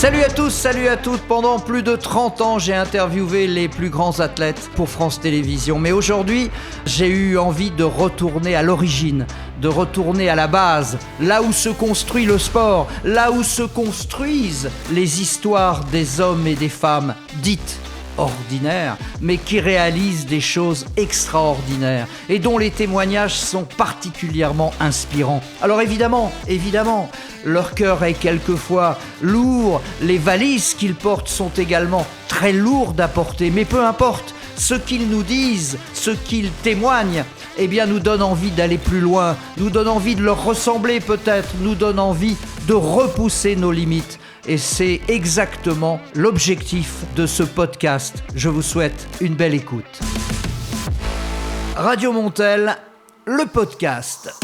Salut à tous, salut à toutes. Pendant plus de 30 ans, j'ai interviewé les plus grands athlètes pour France Télévisions. Mais aujourd'hui, j'ai eu envie de retourner à l'origine, de retourner à la base, là où se construit le sport, là où se construisent les histoires des hommes et des femmes dites ordinaires, mais qui réalisent des choses extraordinaires et dont les témoignages sont particulièrement inspirants. Alors évidemment, leur cœur est quelquefois lourd, les valises qu'ils portent sont également très lourdes à porter, mais peu importe, ce qu'ils nous disent, ce qu'ils témoignent, eh bien nous donne envie d'aller plus loin, nous donne envie de leur ressembler peut-être, nous donne envie de repousser nos limites. Et c'est exactement l'objectif de ce podcast. Je vous souhaite une belle écoute. Radio Montel, le podcast.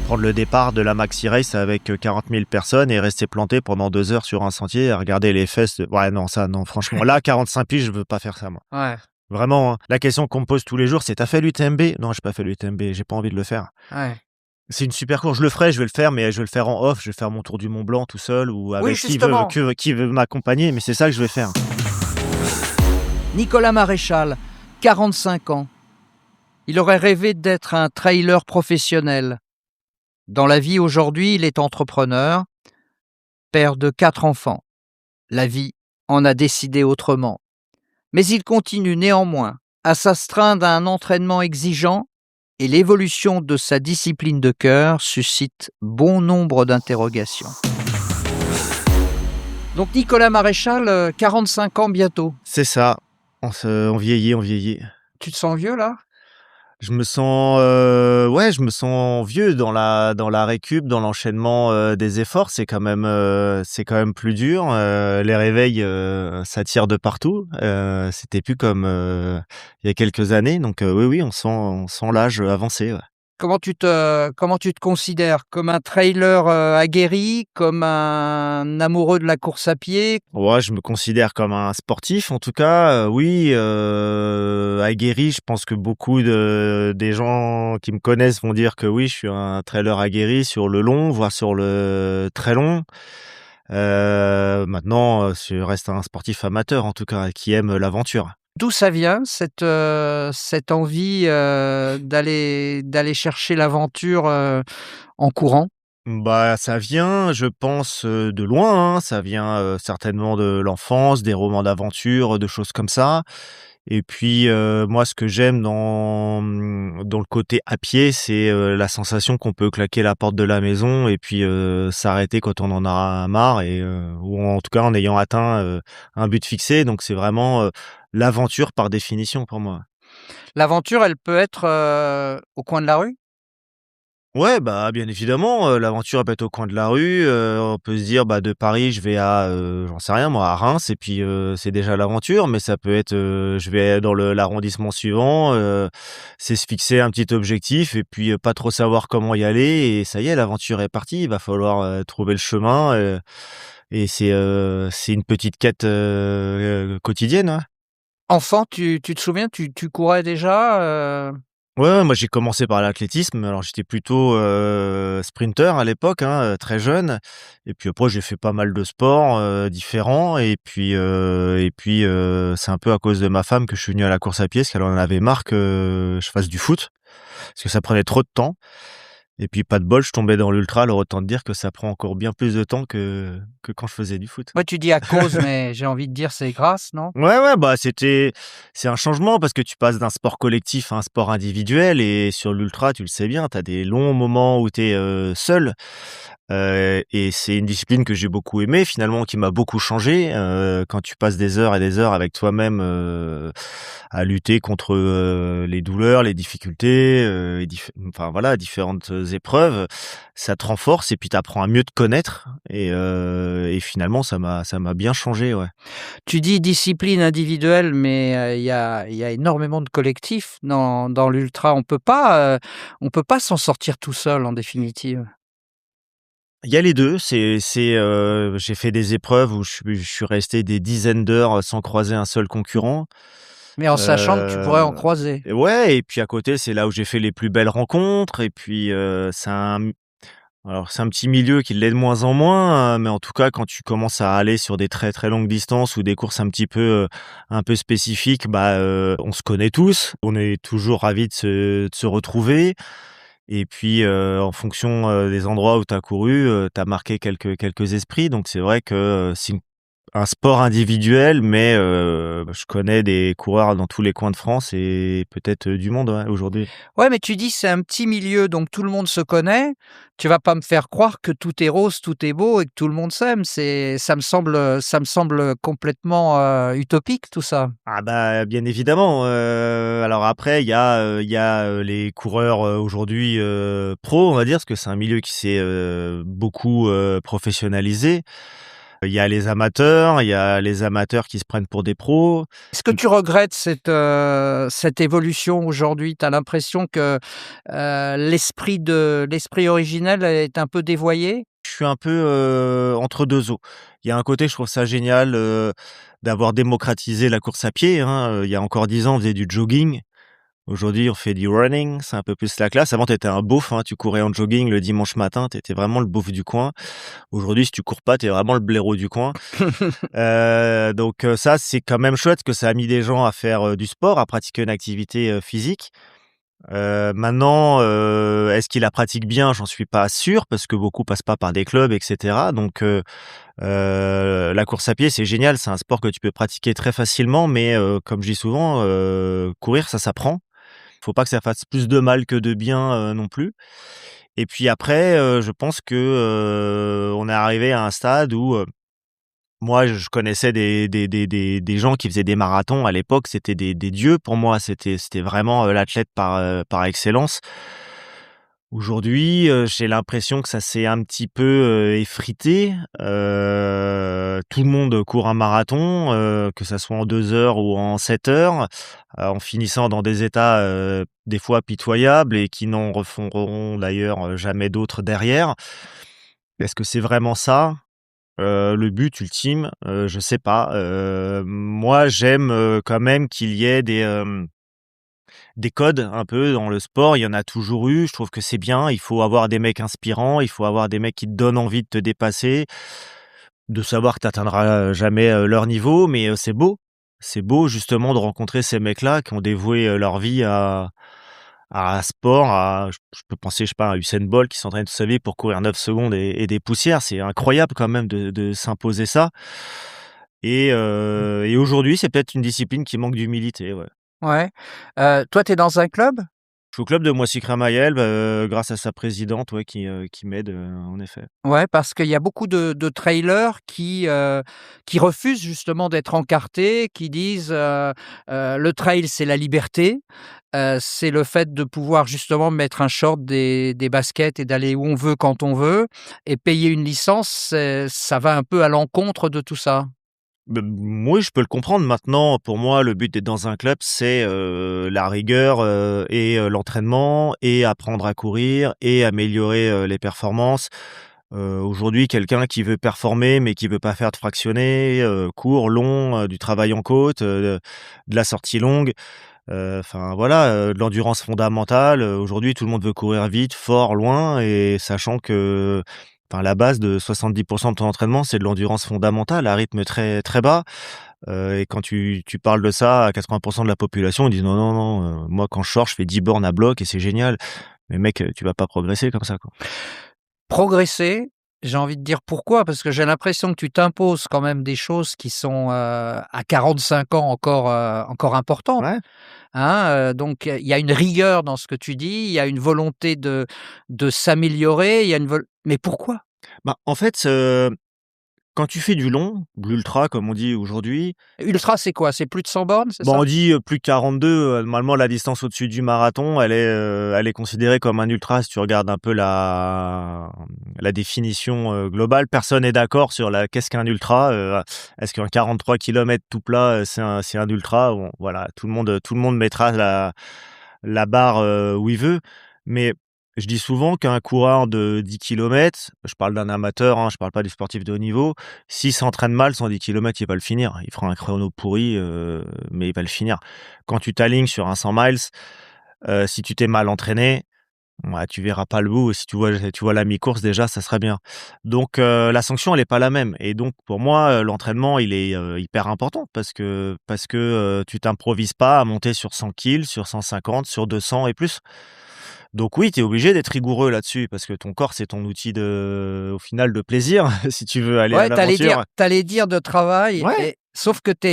Prendre le départ de la Maxi Race avec 40 000 personnes et rester planté pendant 2 heures sur un sentier à regarder les fesses. Ouais, non, ça, non, franchement. Là, 45 piges, je veux pas faire ça, moi. Ouais. Vraiment, hein. La question qu'on me pose tous les jours, c'est: t'as fait l'UTMB? Non, j'ai pas fait l'UTMB, j'ai pas envie de le faire. Ouais. C'est une super course, je le ferai, je vais le faire, mais je vais le faire en off, je vais faire mon tour du Mont Blanc tout seul ou avec qui veut m'accompagner, mais c'est ça que je vais faire. Nicolas Maréchal, 45 ans. Il aurait rêvé d'être un trailer professionnel. Dans la vie aujourd'hui, il est entrepreneur, père de 4 enfants. La vie en a décidé autrement. Mais il continue néanmoins à s'astreindre à un entraînement exigeant et l'évolution de sa discipline de cœur suscite bon nombre d'interrogations. Donc Nicolas Maréchal, 45 ans bientôt. C'est ça, on vieillit. Tu te sens vieux là ? Je me sens vieux dans la récup, dans l'enchaînement des efforts. C'est quand même plus dur. Les réveils, ça tire de partout. C'était plus comme il y a quelques années. Donc oui, on sent l'âge avancé. Ouais. Comment tu te considères ? Comme un trailer aguerri ? Comme un amoureux de la course à pied ? Ouais, je me considère comme un sportif, en tout cas. Oui, aguerri, je pense que beaucoup des gens qui me connaissent vont dire que oui, je suis un trailer aguerri sur le long, voire sur le très long. Maintenant, je reste un sportif amateur, en tout cas, qui aime l'aventure. D'où ça vient cette envie d'aller chercher l'aventure en courant ? Bah, ça vient, je pense, de loin, hein. Ça vient certainement de l'enfance, des romans d'aventure, de choses comme ça. Et puis, moi, ce que j'aime dans le côté à pied, c'est la sensation qu'on peut claquer la porte de la maison et puis s'arrêter quand on en a marre ou en tout cas en ayant atteint un but fixé. Donc c'est vraiment l'aventure par définition pour moi. L'aventure, elle peut être au coin de la rue ? Ouais, bah, bien évidemment, l'aventure elle peut être au coin de la rue, on peut se dire, bah, de Paris, je vais à, j'en sais rien moi, à Reims et puis, c'est déjà l'aventure, mais ça peut être, je vais dans l'arrondissement suivant, c'est se fixer un petit objectif et puis, pas trop savoir comment y aller et ça y est, l'aventure est partie. Il va falloir, trouver le chemin, et c'est une petite quête, quotidienne, ouais. Enfant, tu te souviens, tu courais déjà Ouais, moi j'ai commencé par l'athlétisme. Alors j'étais plutôt sprinter à l'époque, hein, très jeune. Et puis après j'ai fait pas mal de sports différents. Et puis c'est un peu à cause de ma femme que je suis venu à la course à pied, parce qu'elle en avait marre que je fasse du foot, parce que ça prenait trop de temps. Et puis pas de bol, je tombais dans l'ultra. Alors autant te dire que ça prend encore bien plus de temps que quand je faisais du foot. Ouais, tu dis à cause, mais j'ai envie de dire c'est grâce, non ? Ouais, bah c'est un changement parce que tu passes d'un sport collectif à un sport individuel et sur l'ultra, tu le sais bien, tu as des longs moments où tu es seul. Et c'est une discipline que j'ai beaucoup aimée finalement, qui m'a beaucoup changé. Quand tu passes des heures et des heures avec toi-même à lutter contre les douleurs, les difficultés, enfin voilà, différentes épreuves, ça te renforce et puis tu apprends à mieux te connaître et finalement ça m'a bien changé, ouais. Tu dis discipline individuelle, mais il y a énormément de collectifs dans l'ultra. On peut pas s'en sortir tout seul en définitive. Il y a les 2, j'ai fait des épreuves où je suis resté des dizaines d'heures sans croiser un seul concurrent. Mais en sachant que tu pourrais en croiser. Ouais, et puis à côté, c'est là où j'ai fait les plus belles rencontres et puis, c'est Alors c'est un petit milieu qui l'est de moins en moins, mais en tout cas quand tu commences à aller sur des très, très longues distances ou des courses un peu spécifiques, on se connaît tous. On est toujours ravis de se retrouver et puis, en fonction, des endroits où tu as couru, tu as marqué quelques esprits. Donc c'est vrai que, c'est un sport individuel, mais, je connais des coureurs dans tous les coins de France et peut-être, du monde, ouais, aujourd'hui. Ouais, mais tu dis c'est un petit milieu, donc tout le monde se connaît. Tu vas pas me faire croire que tout est rose, tout est beau et que tout le monde s'aime. Ça me semble complètement, utopique tout ça. Ah bah, bien évidemment, alors après il y a les coureurs, aujourd'hui, pros, on va dire, parce que c'est un milieu qui s'est, beaucoup, professionnalisé. Il y a les amateurs qui se prennent pour des pros. Est-ce que tu regrettes cette évolution aujourd'hui? Tu as l'impression que, l'esprit originel est un peu dévoyé? Je suis un peu, entre 2 eaux. Il y a un côté, je trouve ça génial, d'avoir démocratisé la course à pied, hein, il y a encore 10 ans, on faisait du jogging. Aujourd'hui, on fait du running, c'est un peu plus la classe. Avant, tu étais un beauf, hein, tu courais en jogging le dimanche matin, tu étais vraiment le beauf du coin. Aujourd'hui, si tu cours pas, tu es vraiment le blaireau du coin. Ça, c'est quand même chouette que ça a mis des gens à faire, du sport, à pratiquer une activité, physique. Maintenant, est-ce qu'ils la pratiquent bien? J'en suis pas sûr parce que beaucoup passent pas par des clubs et cetera. La course à pied, c'est génial, c'est un sport que tu peux pratiquer très facilement, mais comme je dis souvent, courir, ça s'apprend. Faut pas que ça fasse plus de mal que de bien, non plus. Et puis après, je pense que, on est arrivé à un stade où, moi, je connaissais des gens qui faisaient des marathons à l'époque, c'était des dieux pour moi, c'était vraiment, l'athlète par excellence. Aujourd'hui, j'ai l'impression que ça s'est un petit peu, effrité. Tout le monde court un marathon, que ça soit en 2 heures ou en 7 heures, en finissant dans des états, des fois pitoyables et qui n'en referont d'ailleurs, jamais d'autres derrière. Est-ce que c'est vraiment ça? Le but ultime, je sais pas. Moi, j'aime, quand même qu'il y ait des codes un peu dans le sport. Il y en a toujours eu. Je trouve que c'est bien. Il faut avoir des mecs inspirants. Il faut avoir des mecs qui te donnent envie de te dépasser, de savoir que tu atteindras jamais, leur niveau. Mais, c'est beau. C'est beau justement de rencontrer ces mecs-là qui ont dévoué, leur vie à un sport, je peux penser, je sais pas, à Usain Bolt qui s'entraîne toute sa vie pour courir 9 secondes et des poussières. C'est incroyable quand même de s'imposer ça et aujourd'hui, c'est peut-être une discipline qui manque d'humilité, ouais. Ouais. Toi, tu es dans un club? Je suis au club de Moissy-Cramayel, grâce à sa présidente, ouais, qui m'aide, en effet. Ouais, parce qu'il y a beaucoup de trailers qui refusent justement d'être encartés, qui disent, «Le trail, c'est la liberté, c'est le fait de pouvoir justement mettre un short, des baskets et d'aller où on veut, quand on veut et payer une licence, ça va un peu à l'encontre de tout ça». Oui, je peux le comprendre. Maintenant, pour moi, le but d'être dans un club, c'est, la rigueur, l'entraînement et apprendre à courir et améliorer, les performances. Aujourd'hui, quelqu'un qui veut performer, mais qui veut pas faire de fractionné, court, long, du travail en côte, de la sortie longue, enfin voilà, de l'endurance fondamentale. Aujourd'hui, tout le monde veut courir vite, fort, loin et sachant que, enfin, la base de 70 de ton entraînement, c'est de l'endurance fondamentale à rythme très, très bas. Et quand tu parles de ça à 80 de la population, ils disent: «Non, non, non, moi quand je sors, je fais 10 bornes à bloc et c'est génial». Mais mec, tu vas pas progresser comme ça, quoi. Progresser, j'ai envie de dire pourquoi? Parce que j'ai l'impression que tu t'imposes quand même des choses qui sont, à 45 ans encore importantes, Ouais. hein, donc il y a une rigueur dans ce que tu dis, il y a une volonté de s'améliorer, il y a une vol mais pourquoi? En fait, quand tu fais du long, de l'ultra comme on dit aujourd'hui, Ultra, c'est quoi? C'est plus de 100 bornes, c'est ça? on dit, plus de 42, normalement la distance au-dessus du marathon, elle est considérée comme un ultra si tu regardes un peu la définition, globale. Personne n'est d'accord sur la qu'est-ce qu'un ultra? Est-ce qu'un 43 kilomètres tout plat, c'est un ultra? Bon voilà, tout le monde mettra la barre, où il veut. Mais je dis souvent qu'un coureur de 10 kilomètres, je parle d'un amateur, hein, je parle pas du sportif de haut niveau, s'il s'entraîne mal, son 10 kilomètres, il va le finir. Il fera un chrono pourri, mais il va le finir. Quand tu t'alignes sur un 100 miles, si tu t'es mal entraîné, Ouais, tu verras pas le bout. Si tu vois la mi-course déjà, ça serait bien. Donc la sanction, elle est pas la même et donc pour moi, l'entraînement, il est, hyper important parce que tu t'improvises pas à monter sur 100 kills, sur 150, sur 200 et plus. Donc oui, tu es obligé d'être rigoureux là-dessus parce que ton corps, c'est ton outil au final, de plaisir si tu veux aller à Ouais, l'aventure. tu dire de travail Ouais. et sauf que tu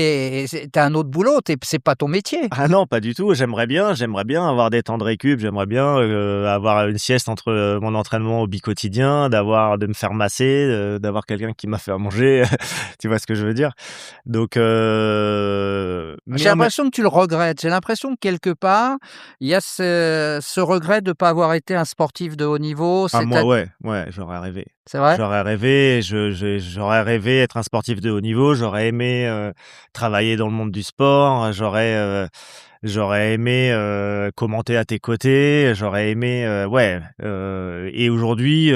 un autre boulot, c'est pas ton métier. Ah non, pas du tout. J'aimerais bien avoir des temps de récup. J'aimerais bien, avoir une sieste entre, mon entraînement hobby quotidien, de me faire masser, d'avoir quelqu'un qui m'a fait à manger. Tu vois ce que je veux dire? Donc J'ai mais en mê l'impression que tu le regrettes. J'ai l'impression que quelque part, il y a ce regret de pas avoir été un sportif de haut niveau, ah moi, ouais, ouais, j'aurais rêvé. c'est vrai? J'aurais rêvé, j'aurais rêvé être un sportif de haut niveau. J'aurais aimé, travailler dans le monde du sport. J'aurais aimé, commenter à tes côtés, j'aurais aimé, ouais, et aujourd'hui,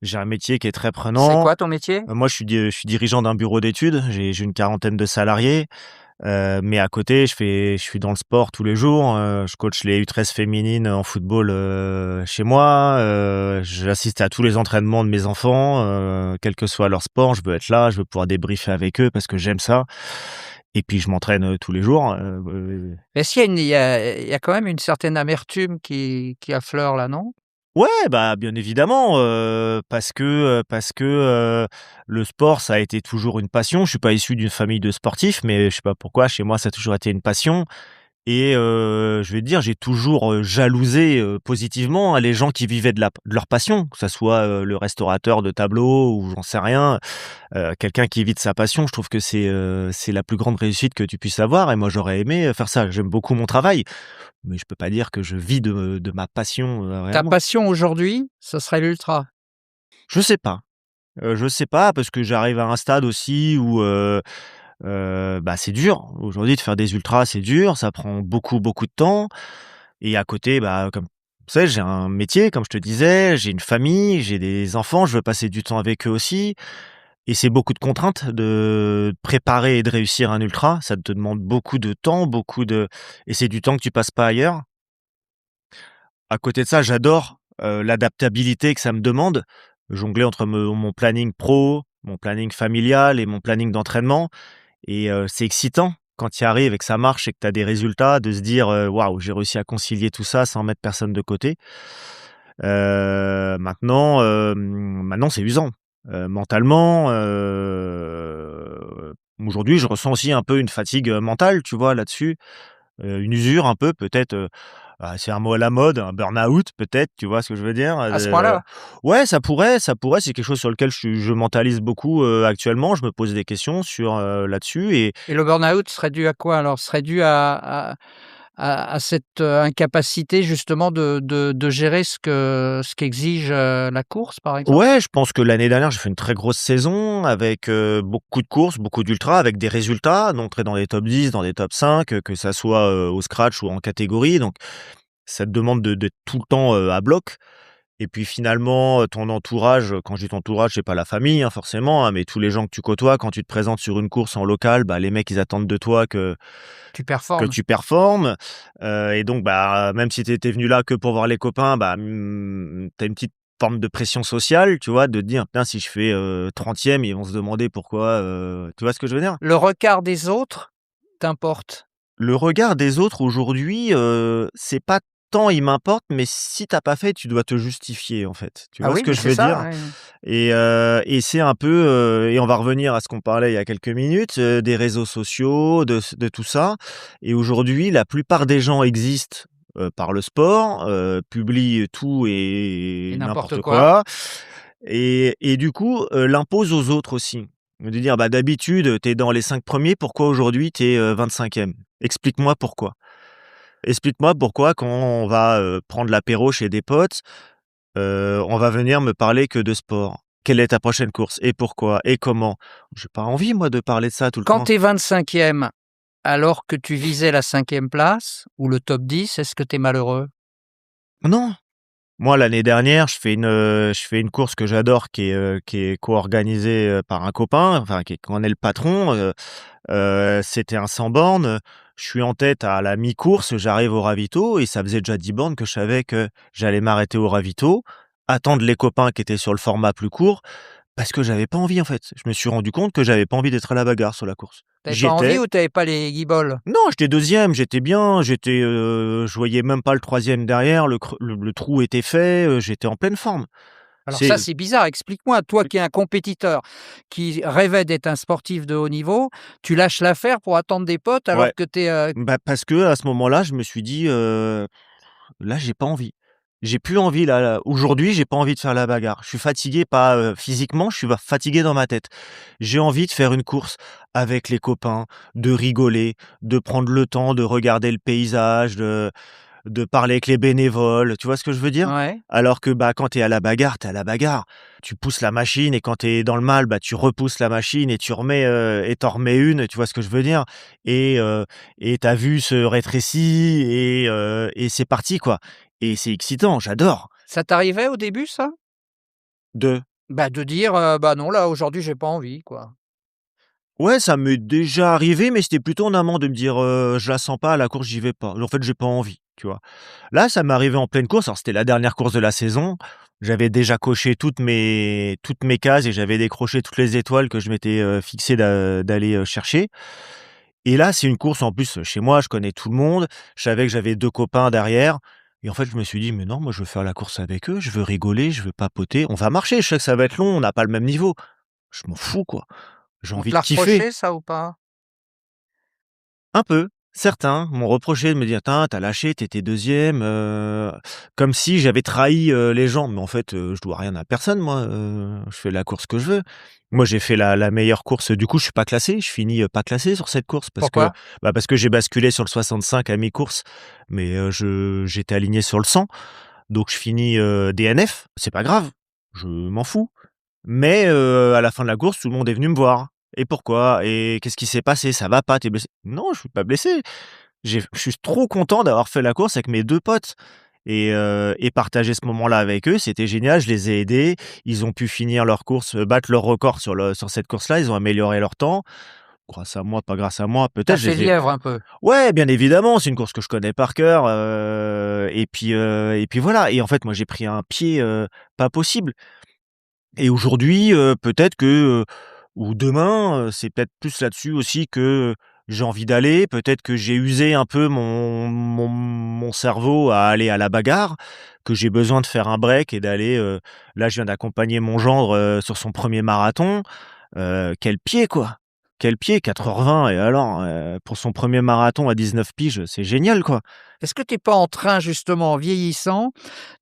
j'ai un métier qui est très C'est prenant. quoi ton métier? Moi, je suis dirigeant d'un bureau d'études, j'ai une quarantaine de salariés, mais à côté, je suis dans le sport tous les jours, je coach les U13 féminines en football, chez moi, j'assiste à tous les entraînements de mes enfants, quel que soit leur sport, je veux être là, je veux pouvoir débriefer avec eux parce que j'aime ça et puis je m'entraîne, tous les jours, Est-ce qu'il y a il y a quand même une certaine amertume qui affleure là, non? Ouais, bah, bien évidemment, parce que, le sport, ça a été toujours une passion. Je suis pas issu d'une famille de sportifs, mais je sais pas pourquoi, chez moi, ça a toujours été une passion et je vais te dire, j'ai toujours, jalousé, positivement, les gens qui vivaient de leur passion, que ça soit, le restaurateur de tableau ou j'en sais rien. Quelqu'un qui vit de sa passion, je trouve que c'est la plus grande réussite que tu puisses avoir et moi, j'aurais aimé, faire ça. J'aime beaucoup mon travail, mais je peux pas dire que je vis de ma passion, Ta réellement. passion aujourd'hui, ce serait l'ultra? Je sais pas. Je sais pas parce que j'arrive à un stade aussi où, bah, c'est dur. Aujourd'hui de faire des ultras, c'est dur, ça prend beaucoup, beaucoup de temps et à côté, bah, comme tu sais, j'ai un métier, comme je te disais, j'ai une famille, j'ai des enfants, je veux passer du temps avec eux aussi et c'est beaucoup de contraintes de préparer et de réussir un ultra. Ça te demande beaucoup de temps, beaucoup de et c'est du temps que tu passes pas ailleurs. À côté de ça, j'adore, l'adaptabilité que ça me demande. Jongler entre mon planning pro, mon planning familial et mon planning d'entraînement et c'est excitant quand tu y arrives et que ça marche et que tu as des résultats, de se dire, «Waouh, j'ai réussi à concilier tout ça sans mettre personne de côté». Maintenant c'est usant, mentalement, aujourd'hui, je ressens aussi un peu une fatigue, mentale, tu vois, là-dessus. Une usure un peu peut-être, c'est un mot à la mode, un burn-out peut-être, tu vois ce que je veux dire? À ce point-là? Ouais, ça pourrait, c'est quelque chose sur lequel je mentalise beaucoup, actuellement. Je me pose des questions sur, là-dessus et Et le burn-out serait dû à quoi alors? Serait dû à cette, incapacité justement de gérer ce qu'exige, la course, par exemple? ouais, je pense que l'année dernière, j'ai fait une très grosse saison avec, beaucoup de courses, beaucoup d'ultras, avec des résultats, d'entrer dans les top 10, dans les top 5, que ça soit, au scratch ou en catégorie donc ça te demande d'être tout le temps, à bloc. Et puis finalement, ton entourage, quand je dis ton entourage, c'est pas la famille, hein, forcément, hein, mais tous les gens que tu côtoies, quand tu te présentes sur une course en local, bah, les mecs, ils attendent de toi Tu que performes. tu performes, et donc bah, même si tu étais venu là que pour voir les copains, bah, tu as une petite forme de pression sociale, tu vois? De te dire: «Putain, si je fais, 30e, ils vont se demander pourquoi», tu vois ce que je veux dire? Le regard des autres t'importe? Le regard des autres aujourd'hui, c'est pas tant il m'importe, mais si tu as pas fait, tu dois te justifier, en fait. Tu Ah vois ce oui, que mais je c'est veux ça, dire? ouais. Et c'est un peu, et on va revenir à ce qu'on parlait il y a quelques minutes, des réseaux sociaux, de tout ça et aujourd'hui, la plupart des gens existent, par le sport, publient tout Et et n'importe n'importe quoi. quoi et du coup, l'imposent aux autres aussi. De dire: «Bah, d'habitude, tu es dans les 5 premiers, pourquoi aujourd'hui tu es, 25e? Explique-moi pourquoi. Explique-moi pourquoi quand on va, prendre l'apéro chez des potes, on va venir me parler que de sport. Quelle est ta prochaine course et pourquoi et comment? J'ai pas envie moi de parler de ça tout le Quand temps. tu es 25e, alors que tu visais la 5e place ou le top 10, est-ce que tu es malheureux? Non, Moi, l'année dernière, je fais une course que j'adore qui est co-organisée, par un copain, enfin qui en est le patron, c'était un 100 bornes, je suis en tête à la mi-course, j'arrive au ravito et ça faisait déjà 10 bornes que je savais que j'allais m'arrêter au ravito, attendre les copains qui étaient sur le format plus court, parce que j'avais pas envie, en fait. Je me suis rendu compte que j'avais pas envie d'être à la bagarre sur la course. T'avais J'y pas envie étais. ou t'avais pas les guiboles? Non, j'étais deuxième, j'étais bien, je voyais même pas le troisième derrière, le trou était fait, j'étais en pleine forme. Alors ça, C'est c'est bizarre. Explique-moi, toi qui es un compétiteur, qui rêvait d'être un sportif de haut niveau, tu lâches l'affaire pour attendre des potes alors Ouais, que tu es, bah, parce que à ce moment-là, je me suis dit, «Là, j'ai pas envie. J'ai plus envie là, aujourd'hui, j'ai pas envie de faire la bagarre. Je suis fatigué, pas, physiquement, je suis fatigué dans ma tête. J'ai envie de faire une course avec les copains, de rigoler, de prendre le temps de regarder le paysage, de parler avec les bénévoles, tu vois ce que je veux dire? ouais. Alors que, bah, quand tu es à la bagarre, tu es à la bagarre. Tu pousses la machine et quand tu es dans le mal, bah, tu repousses la machine et tu remets, et tu remets une, tu vois ce que je veux dire? Et ta vue se rétrécit et c'est parti, quoi. Et c'est excitant, j'adore. Ça t'arrivait au début ça? De Bah, de dire, «Bah, non, là, aujourd'hui, j'ai pas envie», quoi. Ouais, ça m'est déjà arrivé, mais c'était plutôt en amont de me dire, «Je la sens pas, la course, j'y vais pas. En fait, j'ai pas envie», tu vois? Là, ça m'est arrivé en pleine course. Alors, c'était la dernière course de la saison. J'avais déjà coché toutes mes cases et j'avais décroché toutes les étoiles que je m'étais, fixé d'aller, chercher. Et là, c'est une course en plus, chez moi, je connais tout le monde. Je savais que j'avais 2 copains derrière et en fait, je me suis dit: «Mais non, moi, je veux faire la course avec eux, je veux rigoler, je veux papoter. On va marcher, je sais que ça va être long, on n'a pas le même niveau. Je m'en fous, quoi. J'ai On envie te de l'a kiffer». reproché ça ou pas? Un peu. Certains m'ont reproché de me dire: «Tin, tu lâché, t'étais deuxième, comme si j'avais trahi, les gens. Mais en fait, je dois rien à personne moi, je fais la course que je veux. Moi, j'ai fait la meilleure course, du coup, je suis pas classé, je finis, pas classé sur cette course Pourquoi? parce que j'ai basculé sur le 65 à mi-course, mais j'étais aligné sur le 100, donc je finis, DNF. C'est pas grave, je m'en fous. Mais à la fin de la course, tout le monde est venu me voir. «Et pourquoi? Et qu'est-ce qui s'est passé? Ça va pas? Tu es blessé?» «Non, je suis pas blessé. Je suis trop content d'avoir fait la course avec mes 2 potes et partager ce moment-là avec eux, c'était génial. Je les ai aidés. Ils ont pu finir leur course, battre leur record sur cette course-là. Ils ont amélioré leur temps. Grâce à moi, pas grâce à moi, Tu peut-être, as je fait les ai». lièvre un peu. Ouais, bien évidemment, c'est une course que je connais par cœur, et puis voilà. Et en fait, moi, j'ai pris un pied, pas possible. Et aujourd'hui, peut-être que, ou demain, c'est peut-être plus là-dessus aussi que j'ai envie d'aller. Peut-être que j'ai usé un peu mon cerveau à aller à la bagarre, que j'ai besoin de faire un break et d'aller, là, je viens d'accompagner mon gendre, sur son premier marathon. Quel pied, quoi! Quel pied, 4h20. Et alors, pour son premier marathon à 19 piges, c'est génial, quoi. Est-ce que tu es pas en train justement, en vieillissant,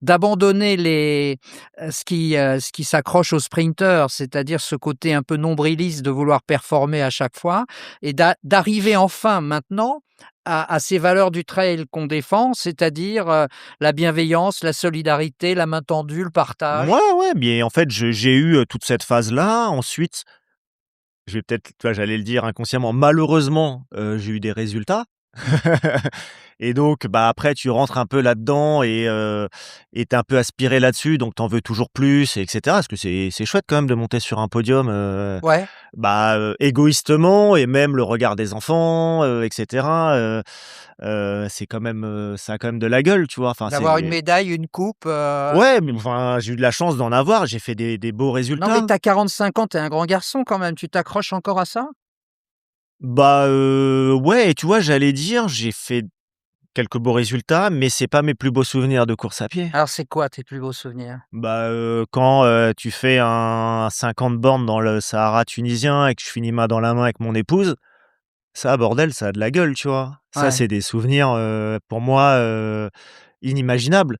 d'abandonner ce qui s'accroche aux sprinteurs, c'est-à-dire ce côté un peu nombriliste de vouloir performer à chaque fois et d'arriver enfin maintenant à ces valeurs du trail qu'on défend, c'est-à-dire, la bienveillance, la solidarité, la main tendue, le partage? Mouais, ouais, mais en fait, j'ai eu, toute cette phase-là. Ensuite, je vais peut-être, tu vois, j'allais le dire inconsciemment, malheureusement, j'ai eu des résultats. Et donc, bah, après tu rentres un peu là-dedans et tu un peu aspiré là-dessus, donc t'en veux toujours plus et cetera. Parce que c'est chouette quand même de monter sur un podium, Ouais, bah, égoïstement, et même le regard des enfants, et cetera, c'est quand même, ça a quand même de la gueule, tu vois? Enfin, d'avoir une c'est médaille, une coupe, ouais, mais enfin, j'ai eu de la chance d'en avoir, j'ai fait des beaux non mais résultats. tu as 45 ans, tu es un grand garçon quand même, tu t'accroches encore à ça? Bah, ouais, et tu vois, j'allais dire, j'ai fait quelques beaux résultats, mais c'est pas mes plus beaux souvenirs de course à pied. Alors c'est quoi tes plus beaux souvenirs? Bah, quand, tu fais un 50 bornes dans le Sahara tunisien et que je finis main dans la main avec mon épouse, ça, bordel, ça a de la gueule, tu vois? Ça, Ouais. c'est des souvenirs, pour moi, inimaginables.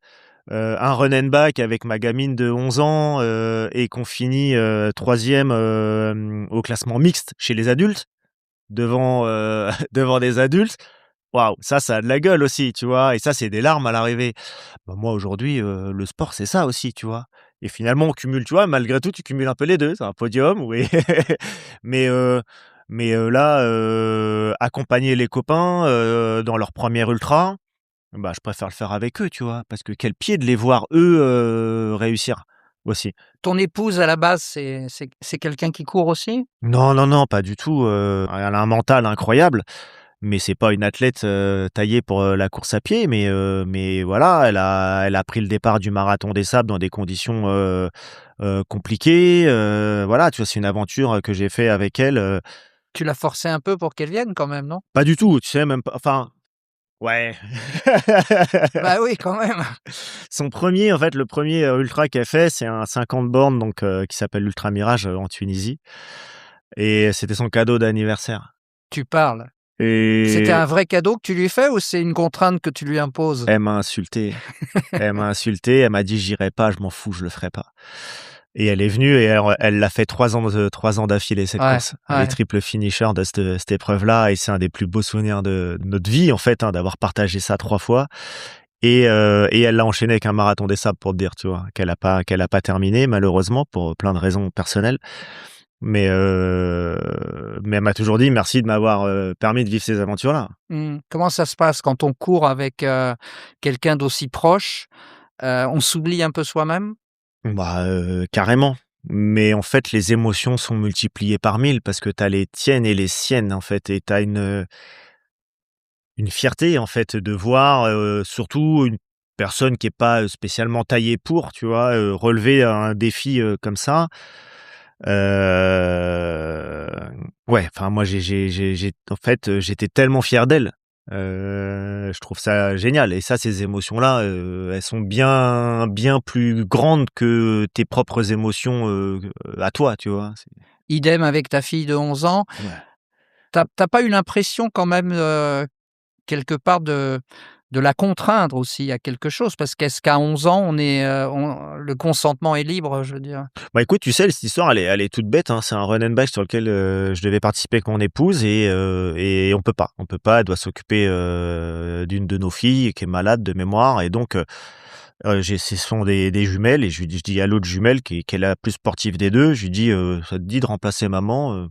Un run and back avec ma gamine de 11 ans, et qu'on finit, 3e, au classement mixte chez les adultes, devant, devant des adultes. Waouh, ça a de la gueule aussi, tu vois? Et ça, c'est des larmes à l'arrivée. Bah, moi, aujourd'hui, le sport, c'est ça aussi, tu vois? Et finalement, on cumule, tu vois? Malgré tout, tu cumules un peu les 2. C'est un podium, oui, mais là, accompagner les copains, dans leur premier ultra, Bah, je préfère le faire avec eux, tu vois? Parce que quel pied de les voir eux, réussir aussi. Ton épouse, à la base, c'est quelqu'un qui court aussi? Non, non, non, pas du tout, elle a un mental incroyable, mais c'est pas une athlète, taillée pour, la course à pied, mais voilà, elle a pris le départ du marathon des sables dans des conditions, compliquées, voilà, tu vois? C'est une aventure, que j'ai fait avec elle, Tu l'as forcée un peu pour qu'elle vienne quand même, non? pas du tout, tu sais? Même pas enfin, ouais. Bah oui, quand même. Son premier, en fait, le premier ultra qu'elle fait, c'est un 50 bornes donc qui s'appelle l'Ultra Mirage, en Tunisie et c'était son cadeau d'anniversaire Tu parles. C'était et un vrai cadeau que tu lui fais ou c'est une contrainte que tu lui imposes? elle m'a insulté. Elle m'a insulté, elle m'a dit: «J'irai pas, je m'en fous, je le ferai pas» et elle est venue et elle l'a fait 3 ans d'affilée cette Ouais, course. Elle est ouais. triple finisher de cette épreuve-là et c'est un des plus beaux souvenirs de notre vie, en fait, hein, d'avoir partagé ça 3 fois et elle l'a enchaîné avec un marathon des sables pour te dire, tu vois? Qu'elle a pas terminé malheureusement pour plein de raisons personnelles. Mais elle m'a toujours dit: «Merci de m'avoir, permis de vivre ces aventures-là». Mmh. Comment ça se passe quand on court avec, quelqu'un d'aussi proche? On s'oublie un peu soi-même? Bah, carrément. Mais en fait, les émotions sont multipliées par 1000 parce que tu as les tiennes et les siennes, en fait et tu as une fierté, en fait, de voir, surtout une personne qui est pas, spécialement taillée pour, tu vois, relever un défi, comme ça. Heu, ouais, enfin moi j'ai en fait, j'étais tellement fier d'elle. Je trouve ça génial et ça, ces émotions-là, elles sont bien bien plus grandes que tes propres émotions, à toi, tu vois? C'est Idem avec ta fille de 11 ans. ouais. Tu as pas eu l'impression quand même, quelque part de la contraindre aussi à quelque chose? Parce qu'est-ce qu'à 11 ans on est, on le consentement est libre, je veux dire? Bah, écoute, tu sais, cette histoire, elle est toute bête, hein. C'est un run and bike sur lequel, je devais participer avec mon épouse et on peut pas. On peut pas, elle doit s'occuper, d'une de nos filles qui est malade de mémoire et donc ce sont des jumelles et je dis à l'autre jumelle qui est la plus sportive des 2, je lui dis: «Ça te dit de remplacer maman?»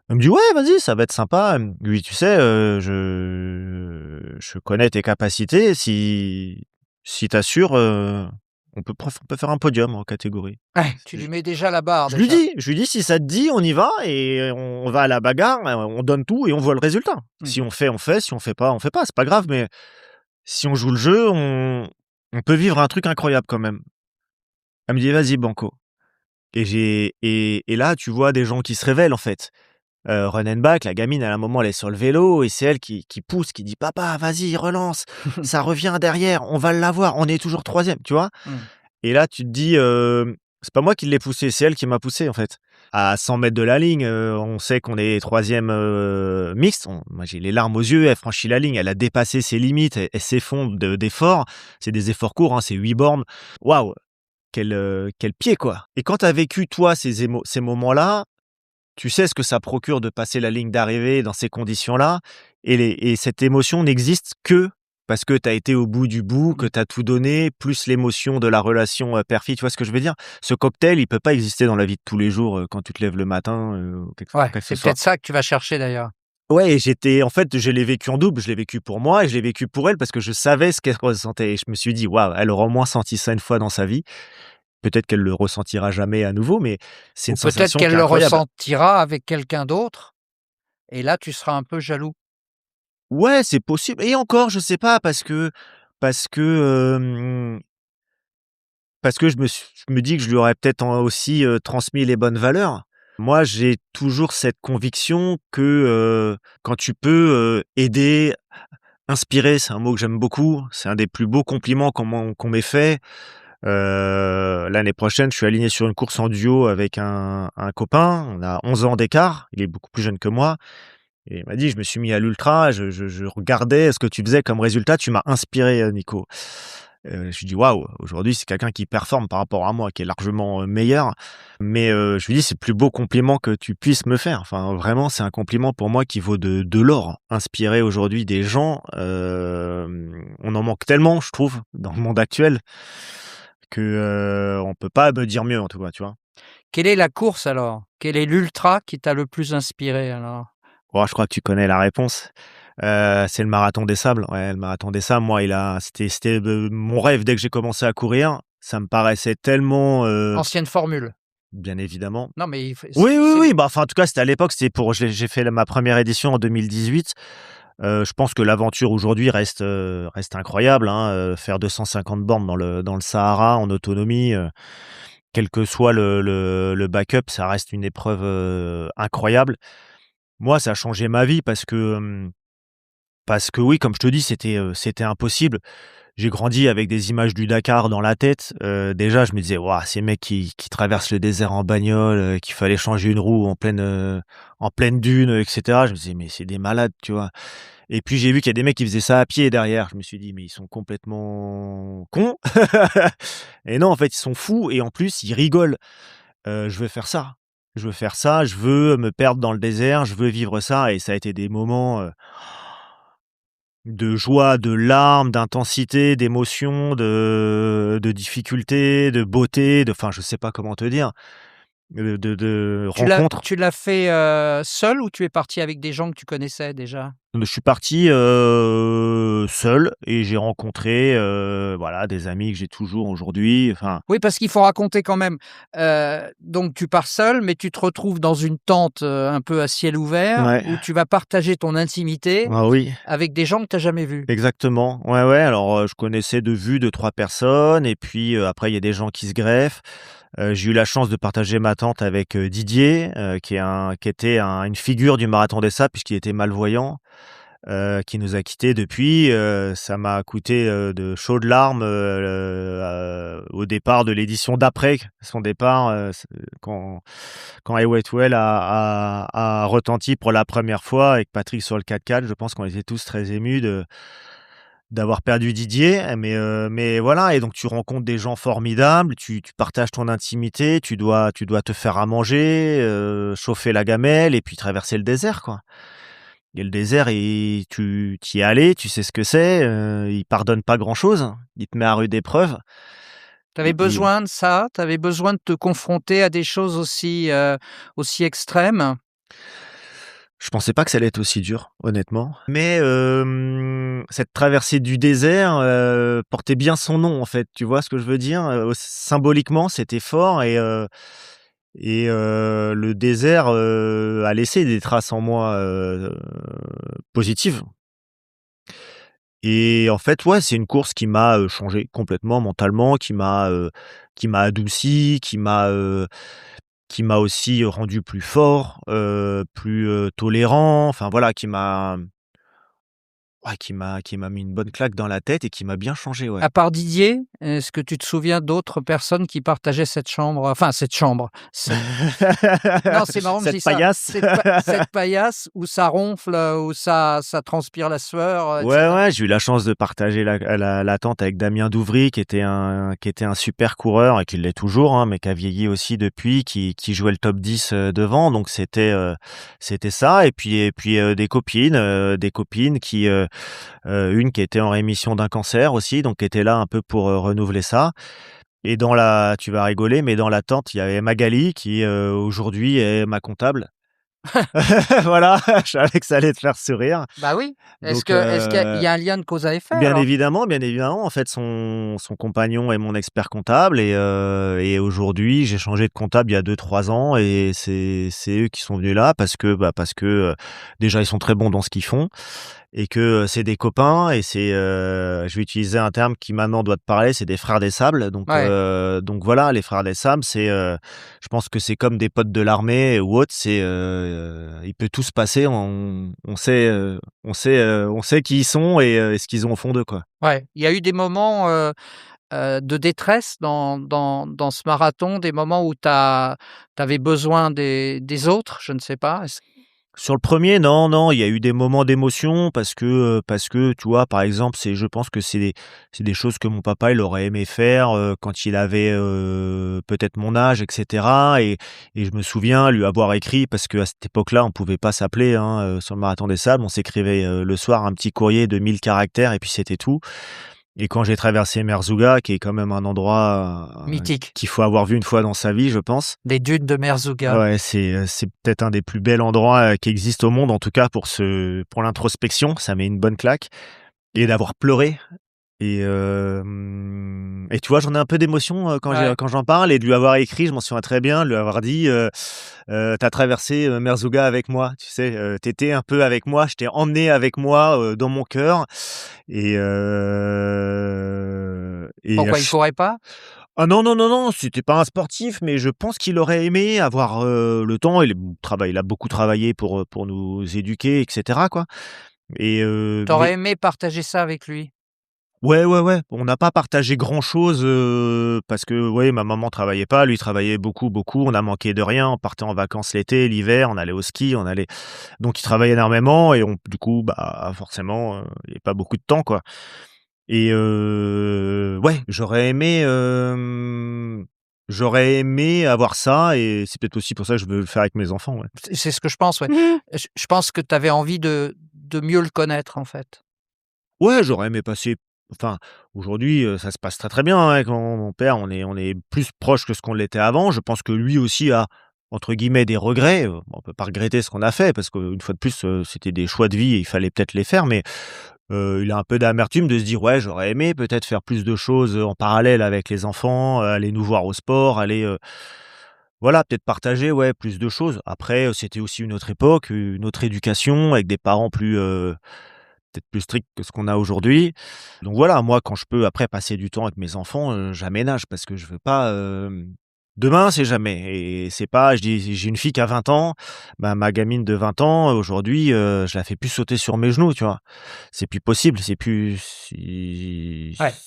Elle me dit: «Ouais, vas-y, ça va être sympa». Elle me dit: «Tu sais, je connais tes capacités, si tu assures, on peut faire un podium en catégorie». Ouais, tu lui mets déjà la barre déjà. Je lui dis: «Si ça te dit, on y va et on va à la bagarre, on donne tout et on voit le résultat. Mmh. Si on fait, si on fait pas, on fait pas, c'est pas grave, mais si on joue le jeu, on peut vivre un truc incroyable quand même». Elle me dit: «Vas-y banco» et là, tu vois des gens qui se révèlent, en fait. Run and back, la gamine, à un moment, elle est sur le vélo et c'est elle qui pousse, qui dit: «Papa, vas-y, relance, ça revient derrière, on va l'avoir, on est toujours troisième, tu vois? Mmh. Et là, tu te dis, c'est pas moi qui l'ai poussé, c'est elle qui m'a poussé, en fait. À 100 mètres de la ligne, on sait qu'on est troisième e mixte. Moi, j'ai les larmes aux yeux, elle franchit la ligne, elle a dépassé ses limites, elle s'effondre d'efforts. C'est des efforts courts, hein, c'est 8 bornes. Waouh! Quel pied, quoi! Et quand tu as vécu, toi, ces moments-là, tu sais ce que ça procure de passer la ligne d'arrivée dans ces conditions-là et cette émotion n'existe que parce que tu as été au bout du bout, que Mmh. tu as tout donné, plus l'émotion de la relation, père-fille, tu vois ce que je veux dire? Ce cocktail, il peut pas exister dans la vie de tous les jours, quand tu te lèves le matin, ou Ouais, quoi que ce c'est soit. peut-être ça que tu vas chercher d'ailleurs. Ouais et en fait, je l'ai vécu en double. Je l'ai vécu pour moi et je l'ai vécu pour elle parce que je savais ce qu'elle ressentait et je me suis dit: «Waouh, elle aura au moins senti ça une fois dans sa vie». Peut-être qu'elle le ressentira jamais à nouveau, mais c'est une Ou peut-être sensation qui qu'elle est le incroyable. ressentira avec quelqu'un d'autre et là tu seras un peu jaloux. Ouais, c'est possible et encore, je sais pas parce que, parce que je me dis que je lui aurais peut-être aussi, transmis les bonnes valeurs. Moi, j'ai toujours cette conviction que, quand tu peux, aider, inspirer, c'est un mot que j'aime beaucoup, c'est un des plus beaux compliments qu'on m'ait fait. L'année prochaine, je suis aligné sur une course en duo avec un copain, on a 11 ans d'écart, il est beaucoup plus jeune que moi. Et il m'a dit: «Je me suis mis à l'ultra, je regardais ce que tu faisais comme résultat, tu m'as inspiré, Nico». Je lui dis: «Waouh, aujourd'hui, c'est quelqu'un qui performe par rapport à moi, qui est largement, meilleur». Mais, je lui dis: «C'est le plus beau compliment que tu puisses me faire». Enfin, vraiment, c'est un compliment pour moi qui vaut de l'or. Inspirer aujourd'hui des gens, on en manque tellement, je trouve, dans le monde actuel que, on peut pas me dire mieux, en tout cas, tu vois? Quelle est la course alors? Quel est l'ultra qui t'a le plus inspiré alors? Oh, je crois que tu connais la réponse. C'est le marathon des sables, ouais, le marathon des sables, moi, c'était mon rêve dès que j'ai commencé à courir. Ça me paraissait tellement, Ancienne formule. bien évidemment. Non, mais il faut Oui, oui, c'est oui, bah, enfin, en tout cas, c'était à l'époque, j'ai fait ma première édition en 2018. Je pense que l'aventure aujourd'hui reste incroyable, hein, faire 250 bornes dans le Sahara en autonomie, quel que soit le backup, ça reste une épreuve, incroyable. Moi, ça a changé ma vie parce que oui, comme je te dis, c'était impossible. J'ai grandi avec des images du Dakar dans la tête. Déjà, je me disais: «Waouh, ces mecs qui traversent le désert en bagnole, qu'il fallait changer une roue en pleine dune, et cetera». Je me disais: «Mais c'est des malades», tu vois? Et puis j'ai vu qu'il y a des mecs qui faisaient ça à pied derrière. Je me suis dit: «Mais ils sont complètement cons». Et non, en fait, ils sont fous et en plus, ils rigolent. Je veux faire ça. Je veux faire ça, je veux me perdre dans le désert, je veux vivre ça et ça a été des moments, de joie, de larmes, d'intensité, d'émotion, de difficulté, de beauté, enfin, je sais pas comment te dire, de rencontres. Tu l'as fait, seul ou tu es parti avec des gens que tu connaissais déjà? Je suis parti, seul et j'ai rencontré, voilà, des amis que j'ai toujours aujourd'hui, enfin Oui, parce qu'il faut raconter quand même, donc tu pars seul, mais tu te retrouves dans une tente, un peu à ciel ouvert ouais. où tu vas partager ton intimité Ah oui, avec des gens que tu as jamais vus. exactement. Ouais, ouais, alors, je connaissais de vue 2-3 personnes et puis, après il y a des gens qui se greffent. J'ai eu la chance de partager ma tente avec, Didier, qui était une figure du marathon des sables puisqu'il était malvoyant. Qui nous a quittés depuis, ça m'a coûté, de chaudes larmes, au départ de l'édition d'après. Son départ, c quand I Wait Well a retenti pour la première fois avec Patrick sur le 4x4, je pense qu'on était tous très émus d'avoir perdu Didier, mais voilà et donc tu rencontres des gens formidables, tu partages ton intimité, tu dois te faire à manger, chauffer la gamelle et puis traverser le désert, quoi. Et le désert et tu y es allé, tu sais ce que c'est, il pardonne pas grand-chose, il te met à rude épreuve Tu avais et besoin de ça? Tu avais besoin de te confronter à des choses aussi, aussi extrêmes? je pensais pas que ça allait être aussi dur, honnêtement. Mais cette traversée du désert, portait bien son nom, en fait, tu vois ce que je veux dire? Symboliquement, c'était fort et le désert, a laissé des traces en moi, positives. Et en fait, ouais, c'est une course qui m'a, changé complètement mentalement, qui m'a adouci, qui m'a aussi rendu plus fort, plus, tolérant, enfin voilà, qui m'a mis une bonne claque dans la tête et qui m'a bien changé, ouais. À part Didier, est-ce que tu te souviens d'autres personnes qui partageaient cette chambre? Enfin cette chambre, cette non, c'est marrant que je Cette dise ça, paillasse. cette paillasse où ça ronfle, où ça transpire la sueur, et Ouais, cetera? ouais, j'ai eu la chance de partager la tente avec Damien Douvry qui était un super coureur et qui l'est toujours, hein, mais qui a vieilli aussi depuis, qui jouait le top 10, devant donc c'était ça et puis, des copines une qui était en rémission d'un cancer aussi, donc qui était là un peu pour, renouveler ça et tu vas rigoler, mais dans la tente, il y avait Magali qui, aujourd'hui est ma comptable. Voilà, je savais que ça allait te faire sourire Bah oui. donc Est-ce qu'il y a un lien de cause à effet bien alors? évidemment, bien évidemment. En fait, son compagnon est mon expert comptable et aujourd'hui, j'ai changé de comptable il y a 2-3 ans et c'est eux qui sont venus là parce que, déjà, ils sont très bons dans ce qu'ils font et que, c'est des copains et je vais utiliser un terme qui maintenant doit te parler, c'est des frères des sables Ouais. donc voilà, les frères des sables, je pense que c'est comme des potes de l'armée ou autre, il peut tout se passer, on sait qui ils sont et ce qu'ils ont au fond d'eux, quoi. Ouais, il y a eu des moments, de détresse dans ce marathon, des moments où tu avais besoin des autres, je ne sais pas, est-ce Sur le premier, non, non, il y a eu des moments d'émotion parce que, tu vois, par exemple, je pense que c'est des choses que mon papa, il aurait aimé faire, quand il avait, peut-être mon âge et cetera et je me souviens lui avoir écrit parce qu'à cette époque-là, on pouvait pas s'appeler, hein, sur le marathon des sables. On s'écrivait, le soir un petit courrier de 1000 caractères et puis c'était tout Et quand j'ai traversé Merzouga, qui est quand même un endroit Mythique. qu'il faut avoir vu une fois dans sa vie, je pense. Les dunes de Merzouga. Ouais, c'est peut-être un des plus bels endroits qui existent au monde, en tout cas pour l'introspection, ça met une bonne claque. Et d'avoir pleuré et tu vois, j'en ai un peu d'émotion Ouais. quand j'en parle et de lui avoir écrit, je m'en souviens très bien, de lui avoir dit tu traversé Merzouga avec moi, tu sais, tu un peu avec moi, je t'ai emmené avec moi dans mon cœur et Pourquoi il courait pas? ah non, non, non, non, c'était pas un sportif, mais je pense qu'il aurait aimé avoir le temps. Il a beaucoup travaillé pour nous éduquer, etc., quoi. Mais T'aurais aimé partager ça avec lui? ouais, ouais, ouais, on n'a pas partagé grand-chose, parce que, ouais, ma maman travaillait pas, lui travaillait beaucoup, beaucoup. On a manqué de rien. On partait en vacances l'été, l'hiver, on allait au ski, donc il travaillait énormément et du coup, bah, forcément, il y avait pas beaucoup de temps, quoi. Ouais, j'aurais aimé avoir ça et c'est peut-être aussi pour ça que je veux le faire avec mes enfants, ouais. C'est ce que je pense, ouais. Mmh. Je pense que tu avais envie de mieux le connaître, en fait. Ouais, j'aurais aimé passer enfin, aujourd'hui, ça se passe très, très bien, hein, avec mon père. On est plus proche que ce qu'on l'était avant. Je pense que lui aussi a, entre guillemets, «des regrets». On peut pas regretter ce qu'on a fait parce qu'une fois de plus, c'était des choix de vie et il fallait peut-être les faire, mais il a un peu d'amertume de se dire: «Ouais, j'aurais aimé peut-être faire plus de choses, en parallèle avec les enfants, aller nous voir au sport, aller, voilà, peut-être partager, ouais, plus de choses». Après, c'était aussi une autre époque, une autre éducation avec des parents peut-être plus stricts que ce qu'on a aujourd'hui. Donc voilà, moi, quand je peux après passer du temps avec mes enfants, j'aménage parce que je veux pas, demain, c'est jamais et c'est pas je dis j'ai une fille qui a 20 ans, bah, ma gamine de 20 ans, aujourd'hui, je la fais plus sauter sur mes genoux, tu vois? C'est plus possible, Ouais.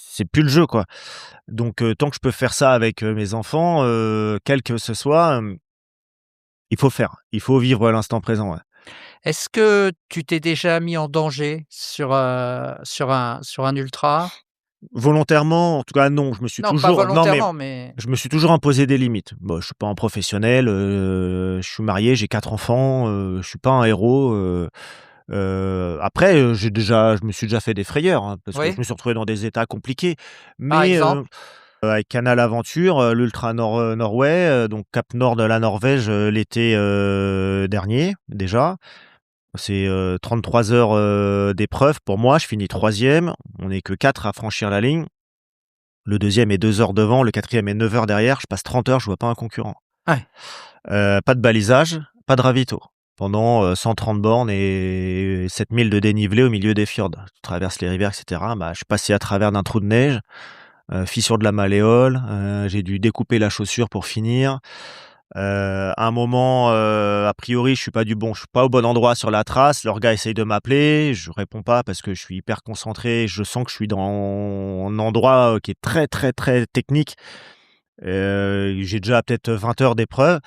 c'est plus le jeu, quoi. Donc tant que je peux faire ça avec, mes enfants, quel que ce soit, il faut faire. Il faut vivre l'instant présent, ouais. Est-ce que tu t'es déjà mis en danger sur un ultra? Volontairement, en tout cas, non, Non, pas non, mais volontairement, mais je me suis toujours imposé des limites. Bon, je suis pas un professionnel, je suis marié, j'ai 4 enfants, je suis pas un héros, après, je me suis déjà fait des frayeurs, hein, parce que je oui, me suis retrouvé dans des états compliqués. par Mais, exemple? avec Canal Aventure, l'Ultra Norway, donc cap nord de la Norvège, l'été, dernier, déjà. C'est, 33 heures, d'épreuve pour moi, je finis troisième. On n'est que 4 à franchir la ligne. Le deuxième est 2 heures devant, le quatrième est 9 heures derrière. Je passe 30 heures, je vois pas un concurrent. Ouais. Pas de balisage, pas de ravito. Pendant, 130 bornes et 7 000 de dénivelé au milieu des fjords. Tu traverses les rivières et cetera. Bah, je suis passé à travers d'un trou de neige, fissure de la malléole, j'ai dû découper la chaussure pour finir. À un moment, a priori, je suis pas au bon endroit sur la trace. Le gars essaye de m'appeler, je réponds pas parce que je suis hyper concentré. Je sens que je suis dans un endroit, qui est très, très, très technique. J'ai déjà peut-être 20 heures d'épreuve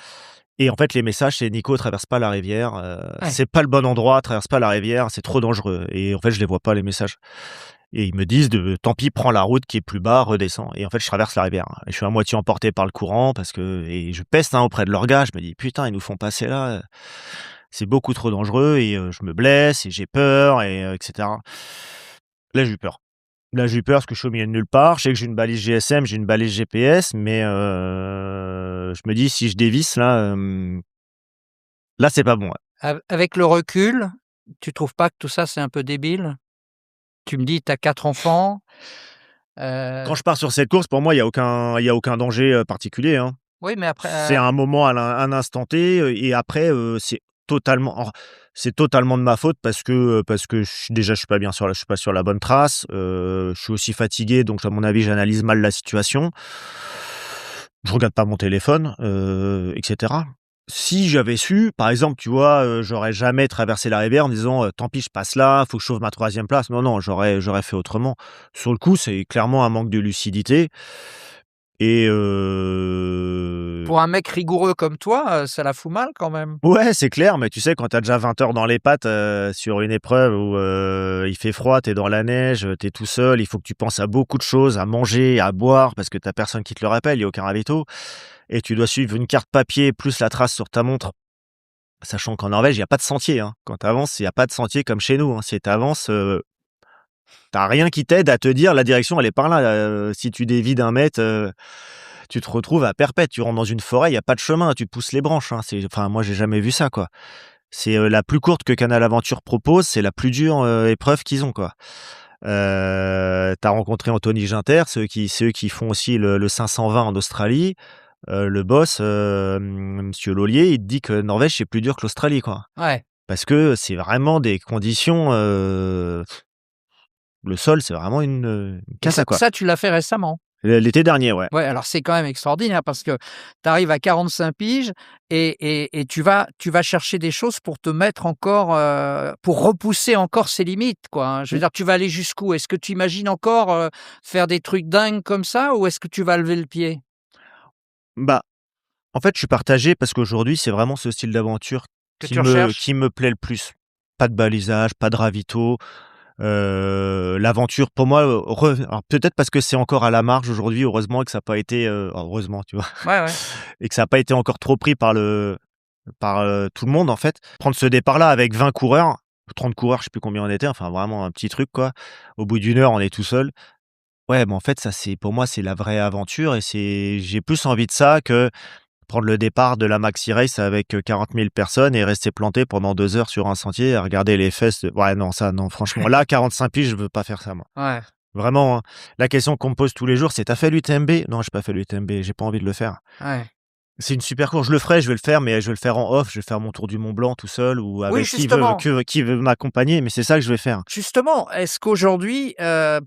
et en fait, les messages, c'est: «Nico, traverse pas la rivière, Ouais. c'est pas le bon endroit, traverse pas la rivière, c'est trop dangereux» et en fait, je les vois pas les messages et ils me disent de: «Tant pis, prends la route qui est plus bas, redescends» et en fait, je traverse la rivière et je suis à moitié emporté par le courant parce que et je peste, hein, auprès de leur gars. Je me dis: «Putain, ils nous font passer là, c'est beaucoup trop dangereux» et je me blesse et j'ai peur et cetera. Là, j'ai eu peur. Là, j'ai eu peur parce que je suis au milieu de nulle part. Je sais que j'ai une balise GSM, j'ai une balise GPS, mais je me dis: «Si je dévisse là, là, c'est pas bon, ouais». Avec le recul, tu trouves pas que tout ça, c'est un peu débile? Tu me dis, tu as 4 enfants, Quand heu, je pars sur cette course, pour moi, il y a aucun danger, particulier, hein. oui, mais après, C'est un moment un instant T, et après, c'est totalement de ma faute parce que je suis pas bien je suis pas sur la bonne trace, je suis aussi fatigué donc à mon avis, j'analyse mal la situation. Je regarde pas mon téléphone, et cetera. Si j'avais su, par exemple, tu vois, j'aurais jamais traversé la rivière en me disant, «Tant pis, je passe là, faut que je sauve ma troisième place». Non, non, j'aurais fait autrement. Sur le coup, c'est clairement un manque de lucidité et pour un mec rigoureux comme toi, ça la fout mal quand même. ouais, c'est clair, mais tu sais, quand tu as déjà 20 heures dans les pattes, sur une épreuve où, il fait froid, tu es dans la neige, tu es tout seul, il faut que tu penses à beaucoup de choses, à manger, à boire parce que tu as personne qui te le rappelle, il y a aucun ravito et tu dois suivre une carte papier plus la trace sur ta montre. Sachant qu'en Norvège, il y a pas de sentier, hein. Quand tu avances, il y a pas de sentier comme chez nous, hein. Si tu avances, Tu rien qui t'aide à te dire: «La direction, elle est par là». Si tu dévies d'1 mètre, tu te retrouves à perpète. Tu rentres dans une forêt, il y a pas de chemin, tu pousses les branches, hein. Moi, j'ai jamais vu ça, quoi. C'est, la plus courte que Canal Aventure propose, c'est la plus dure, épreuve qu'ils ont, quoi. Tu rencontré Anthony Ginter, c'est eux qui font aussi le 520 en Australie. Le boss, monsieur Lollier, il te dit que Norvège, c'est plus dur que l'Australie, quoi. Ouais. Parce que c'est vraiment des conditions, le sol, c'est vraiment une Et ça cata, quoi. ça, tu l'as fait récemment? L'été dernier, ouais. Ouais, alors c'est quand même extraordinaire parce que tu arrives à 45 piges et tu vas chercher des choses pour te mettre encore, pour repousser encore ses limites, quoi, hein. Je veux Mmh. dire, tu vas aller jusqu'où? Est-ce que tu imagines encore, faire des trucs dingues comme ça ou est-ce que tu vas lever le pied? Bah, en fait, je suis partagé parce qu'aujourd'hui, c'est vraiment ce style d'aventure Que qui tu me recherches? qui me plaît le plus. Pas de balisage, pas de ravito, l'aventure pour moi, alors peut-être parce que c'est encore à la marge aujourd'hui, heureusement que ça a pas été, heureusement, tu vois? Ouais, ouais. Et que ça a pas été encore trop pris par tout le monde, en fait. Prendre ce départ-là avec 20 coureurs, ou 30 coureurs, je sais plus combien on était, enfin vraiment un petit truc, quoi. Au bout d'1 heure, on est tout seul. Ouais, mais en fait, ça, c'est pour moi, c'est la vraie aventure et j'ai plus envie de ça que prendre le départ de la maxi race avec, 40 000 personnes et rester planté pendant 2 heures sur un sentier à regarder les fesses ouais, non, ça, non, franchement, là, 45 piges, je veux pas faire ça, moi. Ouais, Vraiment, hein. La question qu'on me pose tous les jours, c'est: «Tu as fait l'UTMB?» Non, j'ai pas fait l'UTMB, j'ai pas envie de le faire. ouais. C'est une super course, je le ferai, je vais le faire, mais je vais le faire en off, je vais faire mon tour du Mont Blanc tout seul ou Oui, avec justement. qui veut m'accompagner, mais c'est ça que je vais faire. Justement, est-ce qu'aujourd'hui,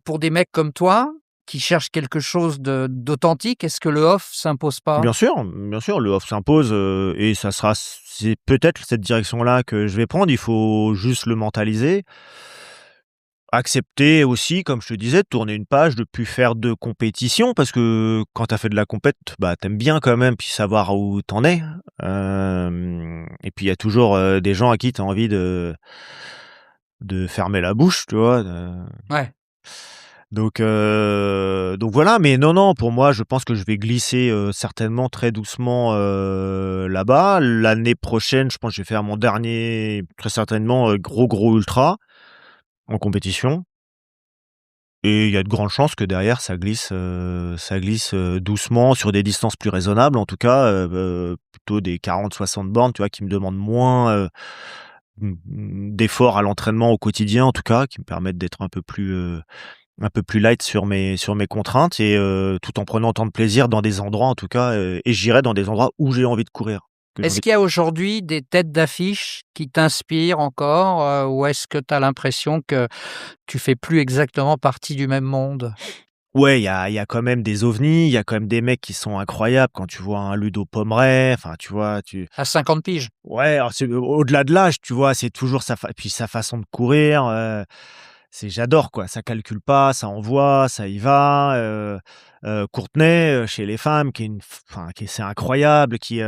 pour des mecs comme toi, qui cherchent quelque chose d'authentique, est-ce que le off s'impose pas? Bien sûr, le off s'impose, et c'est peut-être cette direction-là que je vais prendre. Il faut juste le mentaliser. Accepter aussi, comme je te disais, de tourner une page, de plus faire de compétition parce que quand tu as fait de la compète, bah, tu bien quand même, puis savoir où tu en es. Et puis il y a toujours, des gens à qui tu as envie de fermer la bouche, tu vois? Ouais. Donc voilà, mais non, non, pour moi, je pense que je vais glisser, certainement très doucement, là-bas. L'année prochaine, je pense que je vais faire mon dernier, très certainement, gros ultra en compétition et il y a de grandes chances que derrière ça glisse, doucement sur des distances plus raisonnables en tout cas, plutôt des 40-60 bornes, tu vois? Qui me demandent moins, d'efforts à l'entraînement au quotidien en tout cas, qui me permettent d'être un peu plus light sur mes contraintes et tout en prenant autant de plaisir dans des endroits en tout cas, et j'irai dans des endroits où j'ai envie de courir, que j'ai Est-ce envie qu'il y a aujourd'hui des têtes d'affiche qui t'inspirent encore, ou est-ce que tu as l'impression que tu fais plus exactement partie du même monde? ouais, il y a quand même des ovnis, il y a quand même des mecs qui sont incroyables quand tu vois un Ludo Pommeret, enfin tu vois, À 50 piges? ouais, alors c'est au-delà de l'âge, tu vois? C'est toujours puis sa façon de courir, j'adore quoi, ça calcule pas, ça envoie, ça y va, Courtenay, chez les femmes qui est c'est incroyable, qui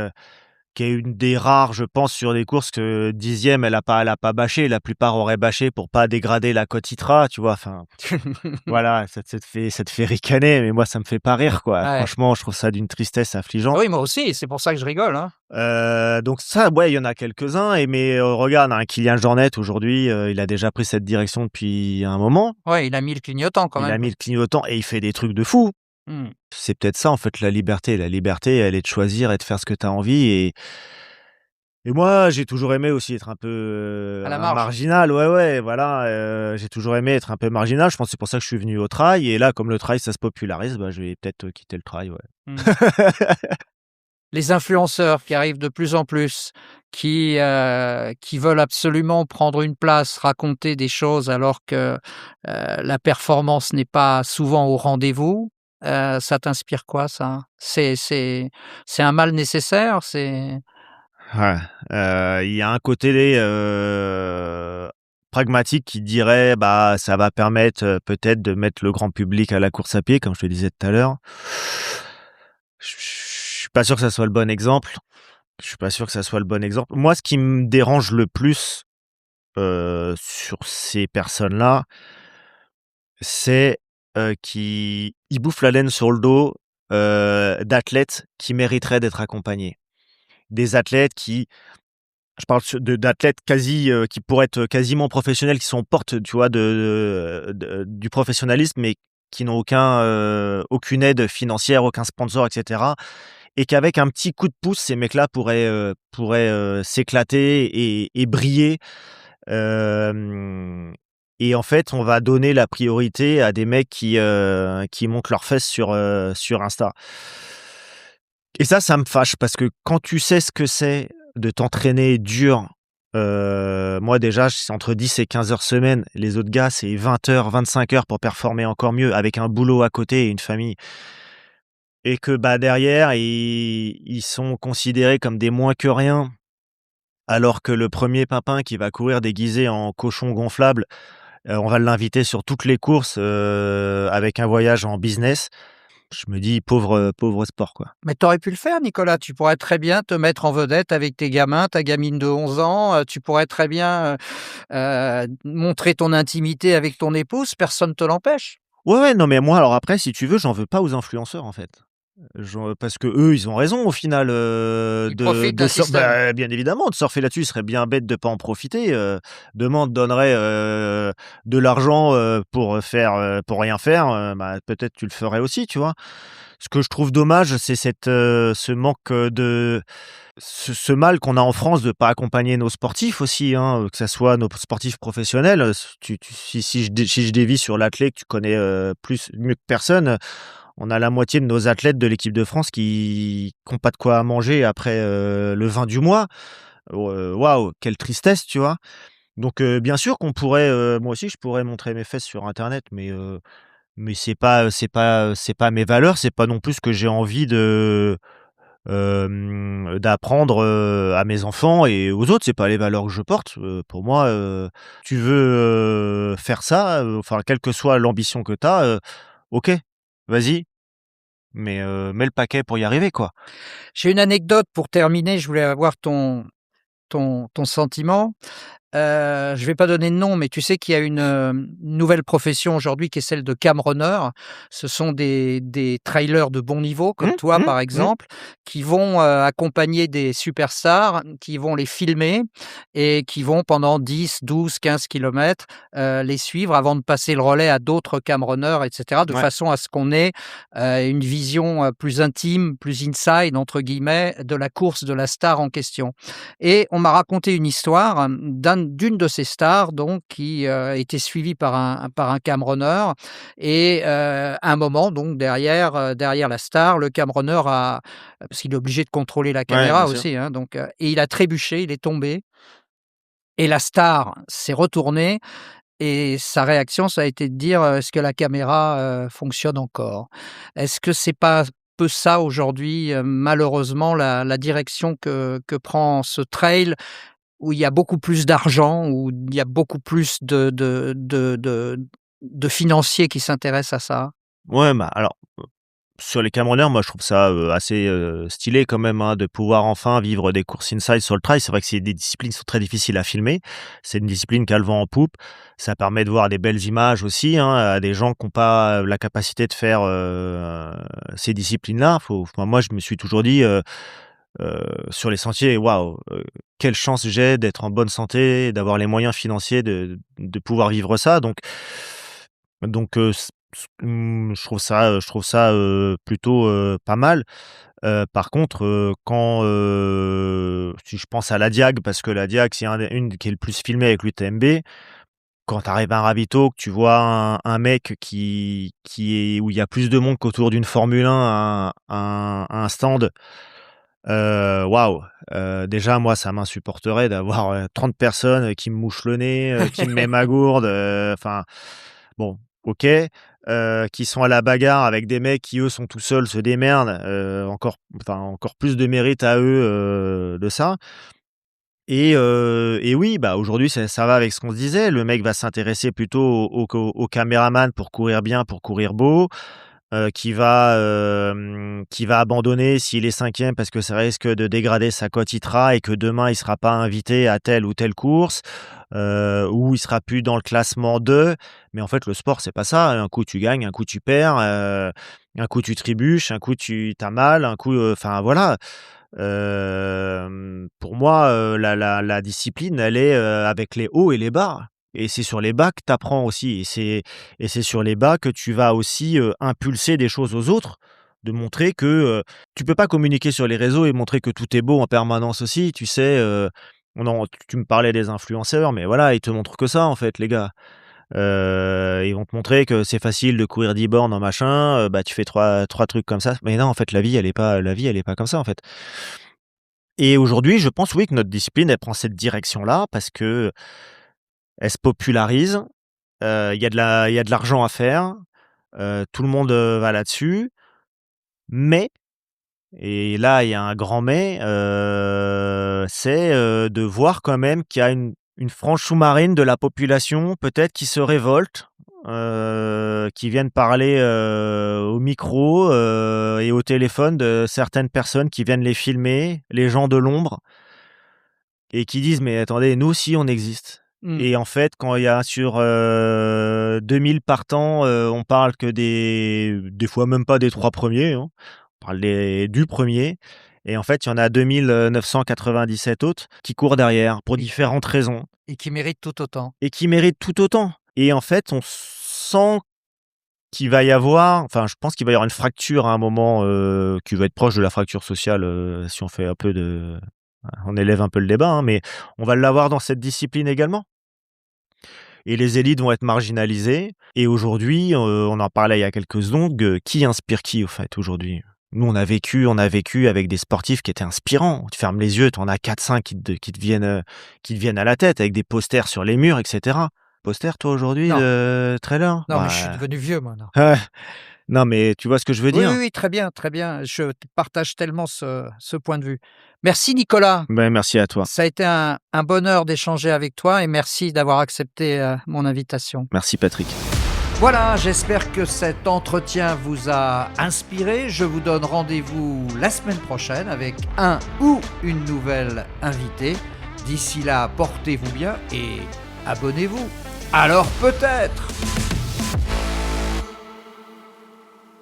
est une des rares, je pense, sur des courses que 10e, elle a pas bâché. La plupart auraient bâché pour pas dégrader la cote ITRA, tu vois? Enfin, voilà, ça te fait ricaner, mais moi, ça me fait pas rire, quoi. Ouais. Franchement, je trouve ça d'une tristesse Ah affligeante. oui, moi aussi, c'est pour ça que je rigole, hein. Donc ça, ouais, il y en a quelques-uns mais regarde, hein, Kylian Jornet, aujourd'hui, il a déjà pris cette direction depuis un moment. Ouais, il a mis le clignotant quand Il a même. mis le clignotant et il fait des trucs de fou. Mmh. C'est peut-être ça, en fait, la liberté. La liberté, elle est de choisir et de faire ce que tu as envie et moi, j'ai toujours aimé aussi être un peu, À la un marge. marginal. Ouais, ouais, voilà, j'ai toujours aimé être un peu marginal. Je pense que c'est pour ça que je suis venu au trail et là, comme le trail, ça se popularise, bah, je vais peut-être, quitter le trail, ouais. Mmh. Les influenceurs qui arrivent de plus en plus, qui veulent absolument prendre une place, raconter des choses alors que, la performance n'est pas souvent au rendez-vous, ça t'inspire quoi ça? C'est un mal nécessaire? C'est Ouais, il y a un côté, pragmatique qui dirait: «Bah, ça va permettre, peut-être de mettre le grand public à la course à pied», comme je te disais tout à l'heure. Je suis pas sûr que ça soit le bon exemple. Je suis pas sûr que ça soit le bon exemple. Moi, ce qui me dérange le plus, sur ces personnes-là, c'est, qu'ils bouffent la laine sur le dos, d'athlètes qui mériteraient d'être accompagnés. Des athlètes qui Je parle d'athlètes quasi, qui pourraient être quasiment professionnels, qui sont aux portes, tu vois, du professionnalisme, mais qui n'ont aucune aide financière, aucun sponsor et cetera, et qu'avec un petit coup de pouce, ces mecs-là pourraient s'éclater et briller. Hem Et en fait, on va donner la priorité à des mecs qui montent leurs fesses sur Insta. Et ça me fâche parce que quand tu sais ce que c'est de t'entraîner dur, moi déjà, c'est entre 10 et 15 heures semaine. Les autres gars, c'est 20 heures, 25 heures pour performer encore mieux avec un boulot à côté et une famille. Et que, bah, derrière, ils sont considérés comme des moins que rien, alors que le premier pimpin qui va courir déguisé en cochon gonflable, on va l'inviter sur toutes les courses, avec un voyage en business. Je me dis: «Pauvre sport, quoi». Mais tu aurais pu le faire, Nicolas. Tu pourrais très bien te mettre en vedette avec tes gamins, ta gamine de 11 ans, tu pourrais très bien, montrer ton intimité avec ton épouse, personne ne te l'empêche. Ouais, ouais, non, mais moi, alors après, si tu veux, j'en veux pas aux influenceurs, en fait. Parce qu'eux, ils ont raison au final, Ils profitent d'un système. bien évidemment, de surfer là-dessus. Ce serait bien bête de pas en profiter, demain, on te donnerait, de l'argent, pour rien faire, bah, peut-être tu le ferais aussi, tu vois? Ce que je trouve dommage, c'est ce manque, ce mal qu'on a en France de pas accompagner nos sportifs aussi, hein, que ça soit nos sportifs professionnels, si je dévie sur l'athlète que tu connais, mieux que personne, on a la moitié de nos athlètes de l'équipe de France qui ont pas de quoi manger après, le 20 du mois. Waouh, quelle tristesse, tu vois? Donc bien sûr qu'on pourrait, moi aussi je pourrais montrer mes fesses sur internet, mais c'est pas mes valeurs, c'est pas non plus ce que j'ai envie d'apprendre, à mes enfants et aux autres. C'est pas les valeurs que je porte. Pour moi, tu veux, faire ça, enfin quelle que soit l'ambition que tu as, OK, vas-y, mais mets le paquet pour y arriver, quoi. J'ai une anecdote pour terminer, je voulais avoir ton sentiment. Je vais pas donner de nom, mais tu sais qu'il y a une nouvelle profession aujourd'hui qui est celle de camrunner. Ce sont des trailers de bon niveau, comme Mmh, toi, mmh, par mmh. exemple, qui vont, accompagner des superstars, qui vont les filmer et qui vont pendant 10, 12, 15 kilomètres, les suivre avant de passer le relais à d'autres camrunners et cetera, de Ouais. façon à ce qu'on ait, une vision, plus intime, plus «inside» entre guillemets, de la course de la star en question. Et on m'a raconté une histoire, d'une de ces stars donc qui, était suivie par un camrunner et à un moment donc derrière la star, le camrunner a parce qu'il est obligé de contrôler la Ouais, bien caméra sûr. aussi, hein, donc et il a trébuché, il est tombé et la star s'est retournée et sa réaction, ça a été de dire, «Est-ce que la caméra, fonctionne encore?» Est-ce que c'est pas un peu ça aujourd'hui, malheureusement la direction que prend ce trail où il y a beaucoup plus d'argent, où il y a beaucoup plus de financiers qui s'intéressent à ça? Ouais, bah, alors, sur les camionneurs, moi, je trouve ça, assez, stylé quand même, hein, de pouvoir enfin vivre des courses inside sur le trail. C'est vrai que c'est des disciplines qui sont très difficiles à filmer. C'est une discipline qui a le vent en poupe. Ça permet de voir des belles images aussi, hein, à des gens qui ont pas la capacité de faire, ces disciplines-là. Enfin, moi, je me suis toujours dit, sur les sentiers: «Waouh, quelle chance j'ai d'être en bonne santé, d'avoir les moyens financiers de pouvoir vivre ça». Je trouve ça, plutôt, pas mal. Par contre, si je pense à la Diag, parce que la Diag, c'est une qui est le plus filmée avec l'UTMB. Quand tu arrives à un ravito, que tu vois un mec qui est où il y a plus de monde qu'autour d'une Formule 1 à un stand, waouh! Déjà moi ça m'insupporterait d'avoir, 30 personnes qui me mouchent le nez, qui me met ma gourde, enfin bon, OK. Qui sont à la bagarre avec des mecs qui eux sont tout seuls, se démerdent, encore plus de mérite à eux, de ça. Et oui, bah, aujourd'hui ça va avec ce qu'on se disait. Le mec va s'intéresser plutôt au caméraman pour courir bien, pour courir beau. Qui va abandonner s'il est 5e parce que ça risque de dégrader sa cote ITRA et que demain il sera pas invité à telle ou telle course, ou il sera plus dans le classement de. Mais en fait, le sport, c'est pas ça. Un coup tu gagnes, un coup tu perds, un coup tu trébuches, un coup tu as mal, un coup, enfin voilà. Pour moi, la discipline, elle est, avec les hauts et les bas et c'est sur les bas que tu apprends aussi et c'est sur les bas que tu vas aussi, impulser des choses aux autres, de montrer que, tu peux pas communiquer sur les réseaux et montrer que tout est beau en permanence aussi, tu sais, tu me parlais des influenceurs, mais voilà, ils te montrent que ça, en fait, les gars. Ils vont te montrer que c'est facile de courir 10 bornes en machin, bah, tu fais trois trucs comme ça, mais non, en fait, la vie, elle est pas comme ça, en fait. Et aujourd'hui, je pense, oui, que notre discipline, elle prend cette direction-là parce qu'elle se popularise, il y a de l'argent à faire, tout le monde, va là-dessus, mais et là, il y a un grand mais, c'est, de voir quand même qu'il y a une frange sous-marine de la population peut-être qui se révolte, qui viennent parler, au micro, et au téléphone de certaines personnes qui viennent les filmer, les gens de l'ombre et qui disent: «Mais attendez, nous aussi on existe». Mmh. Et en fait, quand il y a sur, 2 000 partants, on parle que des fois même pas des 3 premiers, hein. On parle du premier et en fait, il y en a 2 997 autres qui courent derrière pour Et différentes raisons et qui mérite tout autant. et qui méritent tout autant. Et en fait, on sent qu'il va y avoir enfin, je pense qu'il va y avoir une fracture à un moment, qui va être proche de la fracture sociale, si on fait un peu de on élève un peu le débat, hein, mais on va l'avoir dans cette discipline également. Et les élites vont être marginalisées et aujourd'hui, on en parlait il y a quelques secondes, qui inspire qui au fait aujourd'hui? Nous on a vécu avec des sportifs qui étaient inspirants. Tu fermes les yeux, tu en as 4-5 qui te viennent à la tête avec des posters sur les murs et cetera. Poster toi aujourd'hui Non, de trailer? non, mais je suis Bah, devenu vieux maintenant. ouais. Non mais tu vois ce que je veux Oui, oui, dire? oui, très bien, très bien. Je partage tellement ce point de vue. Merci Nicolas. Ben merci à toi. Ça a été un bonheur d'échanger avec toi et merci d'avoir accepté, mon invitation. Merci Patrick. Voilà, j'espère que cet entretien vous a inspiré. Je vous donne rendez-vous la semaine prochaine avec un ou une nouvelle invitée. D'ici là, portez-vous bien et abonnez-vous. Alors peut-être